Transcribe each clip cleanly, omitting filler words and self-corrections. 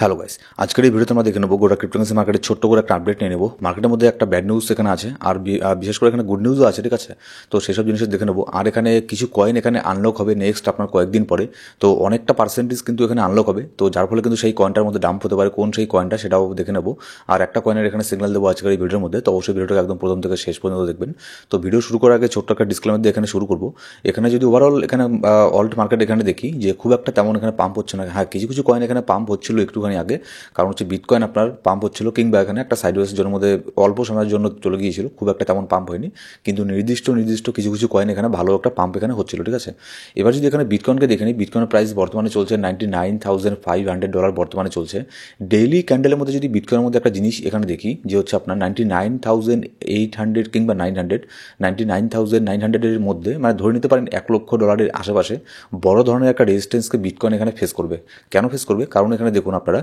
Hello guys, আজকের এই ভিডিওতে আমরা দেখে নেবো গোটা ক্রিপ্টোকারেন্সি মার্কেটের ছোট্ট করে একটা আপডেট নিয়ে নেবো। মার্কেটের মধ্যে একটা ব্যাড নিউজ এখানে আছে, আর বিশেষ করে এখানে গুড নিউজও আছে, ঠিক আছে। তো সেসব জিনিস দেখে নেবো। আর এখানে কিছু কয়েন এখানে আনলক হবে নেক্সট আপনার কয়েকদিন পরে। তো অনেকটা পার্সেন্টেজ কিন্তু এখানে আনলক হবে, তো যার ফলে কিন্তু সেই কয়েনটার মধ্যে ডাম্প হতে পারে। কোন সেই কয়েনটা সেটাও দেখে নেবো। আর একটা কয়েনের এখানে সিগন্যাল দেবো আজকের এই ভিডিওর মধ্যে, তো অবশ্যই ভিডিওটাকে একদম প্রথম থেকে শেষ পর্যন্ত দেখবেন। তো ভিডিও শুরু করার আগে ছোট্ট একটা ডিসক্লেমার দিয়ে এখানে শুরু করবো। এখানে যদি ওভারঅল এখানে অল্ট মার্কেট এখানে দেখি যে খুব একটা তেমন এখানে পাম্প হচ্ছে না। হ্যাঁ, কিছু কিছু কয়েন এখানে পাম্প হচ্ছিল একটুখানি আগে, কারণ হচ্ছে বিটকয়েন আপনার পাম্প হচ্ছিল, কিংবা এখানে একটা সাইডওয়েজ জন্য মধ্যে অল্প সময়ের জন্য চলে গিয়েছিল, খুব একটা তেমন পাম্প হয়নি। কিন্তু নির্দিষ্ট কিছু কিছু কয়েন এখানে ভালো একটা পাম্প এখানে হচ্ছিল, ঠিক আছে। এবার যদি এখানে বিটকয়েনকে দেখে নিই, বিটকয়েনের প্রাইস বর্তমানে চলছে $99,500 বর্তমানে চলছে। ডেইলি ক্যান্ডেলের মধ্যে যদি বিটকয়েনের মধ্যে একটা জিনিস এখানে দেখি যে হচ্ছে আপনার 99,800 কিংবা 99,900 মধ্যে, মানে ধরে নিতে পারেন $1,00,000 আশেপাশে বড় ধরনের একটা রেজিস্ট্যান্সকে বিটকয়েন এখানে ফেস করবে। কেন ফেস করবে? কারণ এখানে দেখুন আপনারা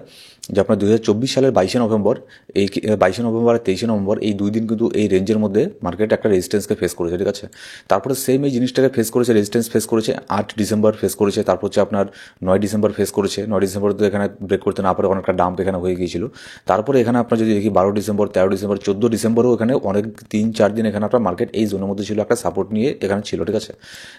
যে আপনার 2024 সালের 22শে নভেম্বর, এই 22শে নভেম্বর আর 23শে নভেম্বর এই দুই দিন কিন্তু এই রেঞ্জের মধ্যে মার্কেট একটা রেজিস্ট্যান্সকে ফেস করেছে, ঠিক আছে। তারপরে সেম এই জিনিসটাকে ফেস করেছে, রেজিস্ট্যান্স ফেস করেছে 8 ডিসেম্বর ফেস করেছে, তারপর হচ্ছে আপনার 9 ডিসেম্বর ফেস করেছে। 9 ডিসেম্বর তো এখানে ব্রেক করতে না পারে অনেকটা ডাম্প এখানে হয়ে গিয়েছিল। তারপরে এখানে আপনার যদি দেখি 12 ডিসেম্বর, 13 ডিসেম্বর, 14 ডিসেম্বরও এখানে অনেক 3-4 দিন এখানে আপনার মার্কেট এই জোনের মধ্যে ছিল, একটা সাপোর্ট নিয়ে এখানে ছিল, ঠিক আছে।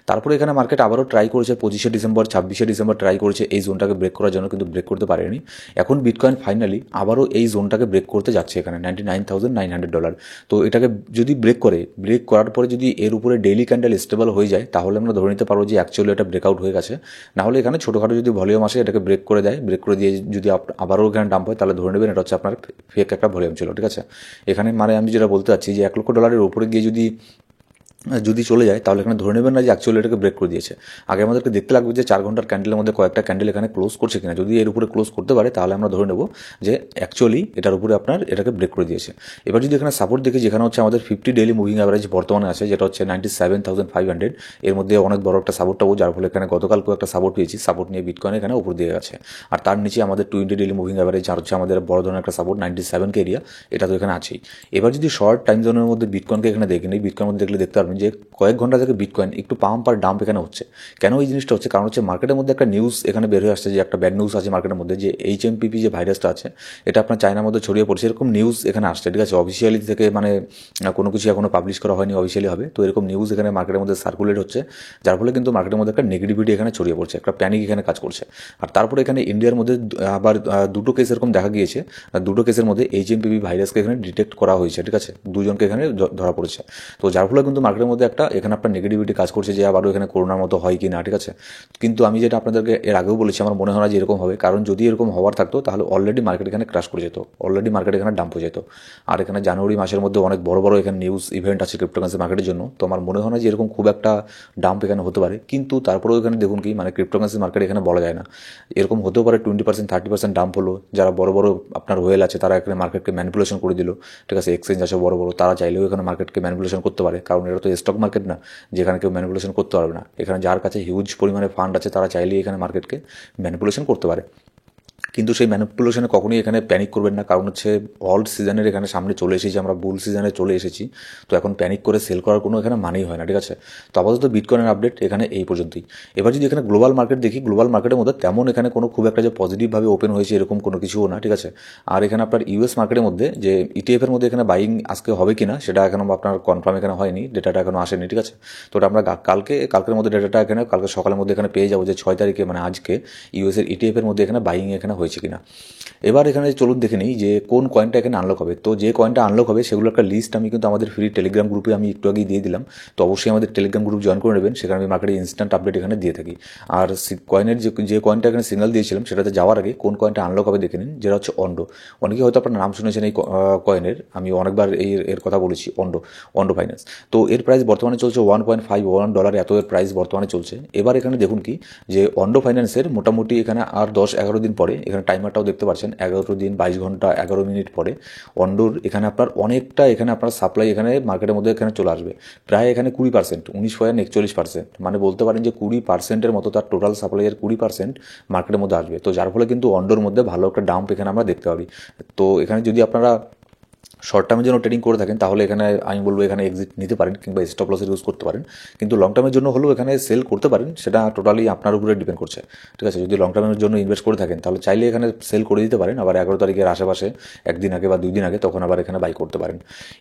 তারপরে এখানে মার্কেট আবারও ট্রাই করেছে 25শে ডিসেম্বর, 26শে ডিসেম্বর ট্রাই করেছে এই জোনটাকে ব্রেক করার জন্য, কিন্তু ব্রেক করতে পারেনি। এখন বিটকয়েন ফাইনালি আবারও এই জোনটাকে ব্রেক করতে যাচ্ছে এখানে $99,900। তো এটাকে যদি ব্রেক করার পরে যদি এর উপরে ডেইলি ক্যান্ডেল স্টেবল হয়ে যায়, তাহলে আমরা ধরে নিতে পারবো যে অ্যাকচুয়ালি এটা ব্রেকআউট হয়ে গেছে। নাহলে এখানে ছোটোখাটো যদি ভলিউম আসে এটাকে ব্রেক করে দেয়, ব্রেক করে দিয়ে যদি আবারও এখানে ডাম্প হয়, তাহলে ধরে নেবেন এটা হচ্ছে আপনার ফেক একটা ভলিউম ছিল, ঠিক আছে। এখানে মানে আমি যেটা বলতে চাচ্ছি যে $1,00,000 উপরে গিয়ে যদি চলে যায়, তাহলে এখানে ধরে নেবেন না যে অ্যাকচুয়ালি এটাকে ব্রেক করে দিয়েছে। আগে আমাদেরকে দেখতে লাগবে যে 4 ঘন্টার ক্যান্ডেলের মধ্যে কয়েকটা ক্যান্ডেল এখানে ক্লোজ করছে কিনা। যদি এর উপরে ক্লোজ করতে পারে, তাহলে আমরা ধরে নেব যে অ্যাকচুয়ালি এটার উপরে আপনার এটাকে ব্রেক করে দিয়েছে। এবার যদি এখানে সাপোর্ট দেখি, যেখানে হচ্ছে আমাদের 50 ডেইলি মুভিং অ্যাভারেজ বর্তমানে আছে, যেটা হচ্ছে 97,500, এর মধ্যে অনেক বড় একটা সাপোর্ট পাবো, যার ফলে এখানে গতকালকেও একটা সাপোর্ট পেয়েছি, সাপোর্ট নিয়ে বিটকয়েন এখানে উপর দিয়ে গেছে। আর তার নিচে আমাদের 20 ডেইলি মুভিং অ্যাভারেজ, আর হচ্ছে আমাদের বড় ধরনের একটা সাপোর্ট 97K এরিয়া, এটা তো এখানে আছেই। এবার যদি শর্ট টাইম জোনের মধ্যে বিটকয়েনকে এখানে দেখেন, এই বিটকয়েনের মধ্যে দেখলে দেখতে পারবেন যে কয়েক ঘন্টা থেকে বিটকয়েন একটু পাম্প আর ডাম্প এখানে হচ্ছে। কেন এই জিনিসটা হচ্ছে? কারণ হচ্ছে মার্কেটের মধ্যে একটা নিউজ এখানে বের হয়ে আসছে, যে একটা ব্যাড নিউজ আছে মার্কেটের মধ্যে, যে HMPP যে ভাইরাসটা আছে এটা আপনার চায়নার মধ্যে ছড়িয়ে পড়ছে, এরকম নিউজ এখানে আসছে, ঠিক আছে। অফিসিয়ালি থেকে মানে কোনো কিছু এখনো পাবলিশ করা হয়নি, অফিসিয়ালি হবে। তো এরকম নিউজ এখানে মার্কেটের মধ্যে সার্কুলেট হচ্ছে, যার ফলে কিন্তু মার্কেটের মধ্যে একটা নেগেটিভিটি এখানে ছড়িয়ে পড়ছে, একটা প্যানিক এখানে কাজ করছে। আর তারপরে এখানে ইন্ডিয়ার মধ্যে আবার দুটো কেস এরকম দেখা গিয়েছে। দুটো কেসের মধ্যে HMPP ভাইরাসকে এখানে ডিটেক্ট করা হয়েছে, ঠিক আছে। দুজনকে এখানে ধরা পড়েছে। তো যার ফলে কিন্তু মার্কেটের মধ্যে একটা এখানে আপনার নেগেটিভিটি কাজ করছে, যে আবারও এখানে করোনার মতো হয় কি না, ঠিক আছে। কিন্তু আমি যেটা আপনাদেরকে এর আগেও বলেছি, আমার মনে হয় না যে এরকম হবে, কারণ যদি এরকম হওয়ার থাকতো তাহলে অলরেডি মার্কেট এখানে ক্রাশ করে যেত, অলরেডি মার্কেট এখানে ডাম্প হয়ে যেত। আর এখানে জানুয়ারি মাসের মধ্যে অনেক বড় বড় এখানে নিউজ ইভেন্ট আছে ক্রিপ্টোকারেন্সি মার্কেটের জন্য। তো আমার মনে হয় না যে এরকম খুব একটা ডাম্প এখানে হতে পারে। কিন্তু তারপরেও এখানে দেখুন কি, মানে ক্রিপ্টোকারেন্সি মার্কেট এখানে বলা যায় না, এরকম হতেও পারে 20% 30% ডাম্প হলো। যারা বড় বড় আপনার ওয়েল আছে, তারা এখানে মার্কেটকে ম্যানিপুলেশন করে দিল, ঠিক আছে। এক্সচেঞ্জ আছে বড় বড়, তারা চাইলেও এখানে মার্কেটকে ম্যানিপুলেশন করতে পারে, কারণ এটা তো স্টক মার্কেট না যেখানে কেউ ম্যানিপুলেশন করতে পারবে না। এখানে যার কাছে হিউজ পরিমাণে ফান্ড আছে, তারা চাইলেই এখানে মার্কেটকে ম্যানিপুলেশন করতে পারে। কিন্তু সেই ম্যানিপুলেশনে কখনোই এখানে প্যানিক করবেন না, কারণ হচ্ছে অল্ড সিজনের এখানে সামনে চলে এসেছি, আমরা বুল সিজনে চলে এসেছি। তো এখন প্যানিক করে সেল করার কোনো এখানে মানেই হয় না, ঠিক আছে। তো আপাতত বিটকয়েনের আপডেট এখানে এই পর্যন্তই। এবার যদি এখানে গ্লোবাল মার্কেট দেখি, গ্লোবাল মার্কেটের মধ্যে তেমন এখানে কোনো খুব একটা যে পজিটিভভাবে ওপেন হয়েছে এরকম কোনো কিছুও না, ঠিক আছে। আর এখানে আপনার US মার্কেটের মধ্যে যে ETF এর মধ্যে এখানে বাইং আজকে হবে কিনা সেটা এখনো আপনার কনফার্ম এখানে হয়নি, ডেটাটা এখনো আসেনি, ঠিক আছে। তো ওটা আমরা কালকের মধ্যে ডেটাটা এখানে কালকে সকালের মধ্যে এখানে পেয়ে যাবো, যে 6 তারিখে মানে আজকে US এর ETF এর মধ্যে এখানে বাইং এখানে হয়েছে কিনা। এবার এখানে চলুন দেখে নিই যে কোন কয়েনটা এখানে আনলক হবে। তো যে কয়েনটা আনলক হবে সেগুলো একটা লিস্ট আমি কিন্তু আমাদের ফ্রি টেলিগ্রাম গ্রুপে আমি একটু আগেই দিয়ে দিলাম। তো অবশ্যই আমাদের টেলিগ্রাম গ্রুপ জয়েন করে নেবেন, সেখানে আমি মার্কেটে ইনস্ট্যান্ট আপডেট এখানে দিয়ে থাকি। আর কয়েনের যে কয়েনটা এখানে সিগন্যাল দিয়েছিলাম, সেটাতে যাওয়ার আগে কোন কয়েনটা আনলক হবে দেখে নিন, যেটা হচ্ছে অন্ডো। অনেকেই হয়তো আপনার নাম শুনেছেন এই কয়েনের, আমি অনেকবার এর কথা বলেছি, অন্ডো ফাইন্যান্স। তো এর প্রাইস বর্তমানে চলছে $1.51, এত এর প্রাইস বর্তমানে চলছে। এবার এখানে দেখুন কি, যে অন্ডো ফাইন্যান্সের মোটামুটি এখানে আর 10-11 দিন পরে, এখানে টাইমারটাও দেখতে পাচ্ছেন, 11 দিন 22 ঘন্টা 11 মিনিট পরে অন্ডোর এখানে আপনার অনেকটা এখানে আপনার সাপ্লাই এখানে মার্কেটের মধ্যে এখানে চলে আসবে। প্রায় এখানে 20%, 19.41%, মানে বলতে পারেন যে 20%-এর মতো তার টোটাল সাপ্লাইয়ের 20% মার্কেটের মধ্যে আসবে। তো যার ফলে কিন্তু অন্ডোর মধ্যে ভালো একটা ডাম্প এখানে আমরা দেখতে পাবি। তো এখানে যদি আপনারা শর্ট টার্মের জন্য ট্রেডিং করে থাকেন তাহলে এখানে আমি বলবো এখানে এক্সিট নিতে পারেন কিংবা স্টপ লসের ইউজ করতে পারেন, কিন্তু লং টার্মের জন্য হলেও এখানে সেল করতে পারেন, সেটা টোটালি আপনার উপরে ডিপেন্ড করছে। ঠিক আছে, যদি লং টার্মের জন্য ইনভেস্ট করে থাকেন তাহলে চাইলে এখানে সেল করে দিতে পারেন, আবার 11 তারিখের আশেপাশে একদিন আগে বা 2 দিন আগে তখন আবার এখানে বাই করতে পারেন।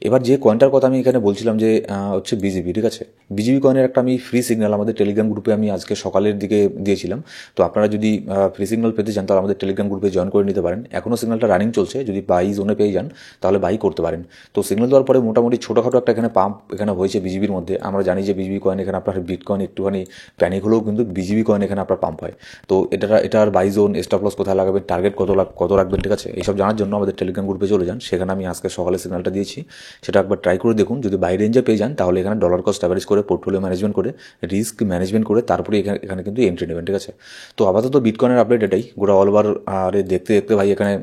এবার যে কয়েনটার কথা আমি এখানে বলছিলাম যে হচ্ছে বিজিবি। ঠিক আছে, বিজিবি কয়েনের একটা আমি ফ্রি সিগন্যাল আমাদের টেলিগ্রাম গ্রুপে আমি আজকে সকালের দিকে দিয়েছিলাম। তো আপনারা যদি ফ্রি সিগন্যাল পেতে চান তাহলে আমাদের টেলিগ্রাম গ্রুপে জয়েন করে নিতে পারেন। এখনও সিগন্যালটা রানিং চলছে, যদি বাই জোনে পেয়ে যান তাহলে বাই করতে পারেন। তো সিগন্যাল দেওয়ার পরে মোটামুটি ছোটোখাটো একটা এখানে পাম্প এখানে হয়েছে বিজিবির মধ্যে। আমরা জানি যে বিজিবি কয়েন এখানে আপনার বিটকয়েন একটুখানি প্যানিক হলেও কিন্তু বিজিবি কয়েন এখানে আপনার পাম্প হয়। তো এটার বাই জোন, স্টপ লস কোথায় লাগাবেন, টার্গেট কত রাখবেন, ঠিক আছে, এইসব জানার জন্য আমাদের টেলিগ্রাম গ্রুপে চলে যান। সেখানে আমি আজকে সকালে সিগন্যালটা দিয়েছি, সেটা একবার ট্রাই করে দেখুন। যদি বাই রেঞ্জে পেয়ে যান তাহলে এখানে ডলার কস্ট অ্যাভারেজ করে পোর্টফোলিও ম্যানেজমেন্ট করে রিস্ক ম্যানেজমেন্ট করে তারপরে এখানে কিন্তু এন্ট্রি নেবেন। ঠিক আছে, তো আপাতত বিটকয়েনের আপডেট এটাই। গোটা অল ওভার আরে দেখতে দেখতে ভাই এখানে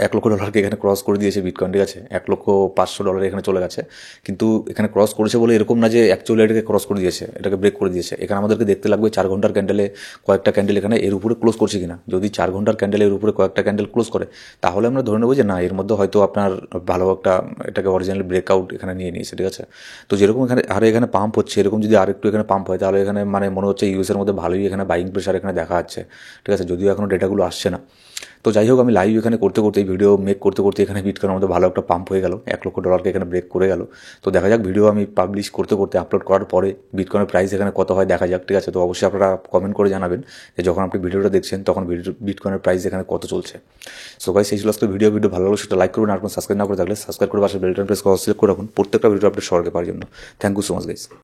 $1,00,000 এখানে ক্রস করে দিয়েছে বিটকয়েন। ঠিক আছে, $1,500,000 এখানে চলে গেছে। কিন্তু এখানে ক্রস করেছে বলে এরকম না যে অ্যাকচুয়ালি এটাকে ক্রস করে দিয়েছে, এটাকে ব্রেক করে দিয়েছে। এখানে আমাদেরকে দেখতে লাগবে 4 ঘন্টার ক্যান্ডেলে কয়েকটা ক্যান্ডেল এখানে এর উপরে ক্লোজ করছে কিনা। যদি 4 ঘন্টার ক্যান্ডেল এর উপরে কয়েকটা ক্যান্ডেল ক্লোজ করে তাহলে আমরা ধরে নেবো যে না, এর মধ্যে হয়তো আপনার ভালো একটা এটাকে অরিজিনালি ব্রেকআউট এখানে নিয়ে নিয়েছে। ঠিক আছে, তো যেরকম এখানে পাম্প হচ্ছে, এরকম যদি আরেকটু এখানে পাম্প হয় তাহলে এখানে মানে মনে হচ্ছে ইউএসের মধ্যে ভালোই এখানে বাইং প্রেশার এখানে দেখা যাচ্ছে। ঠিক আছে, যদিও এখনও ডেটাগুলো আসছে না। তো যাই হোক, আমি লাইভ এখানে করতে করতে ভিডিও মেক করতে করতে এখানে বিটকয়েন আমাদের ভালো একটা পাম্প হয়ে গেল, $1,00,000 এখানে ব্রেক করে গেল। তো দেখা যাক, ভিডিও আমি পাবলিশ করতে করতে আপলোড করার পরে বিটকয়েনের প্রাইস এখানে কত হয় দেখা যাক। ঠিক আছে, তো অবশ্যই আপনারা কমেন্ট করে জানাবেন যে যখন আপনি ভিডিওটা দেখছেন তখন বিটকয়েনের প্রাইস এখানে কত চলছে। সো গাইস, সেই ছিল আজকে ভিডিও ভালো লাগলো সেটা লাইক করবেন, আর কোনো সাবস্ক্রাইব না করে থাকলে সাবস্ক্রাইব করে পাশে বেল আইকন প্রেস করে সিলেক্ট করে রাখুন প্রত্যেকটা ভিডিও আপডেট সবার পাওয়ার জন্য। Thank you so much guys.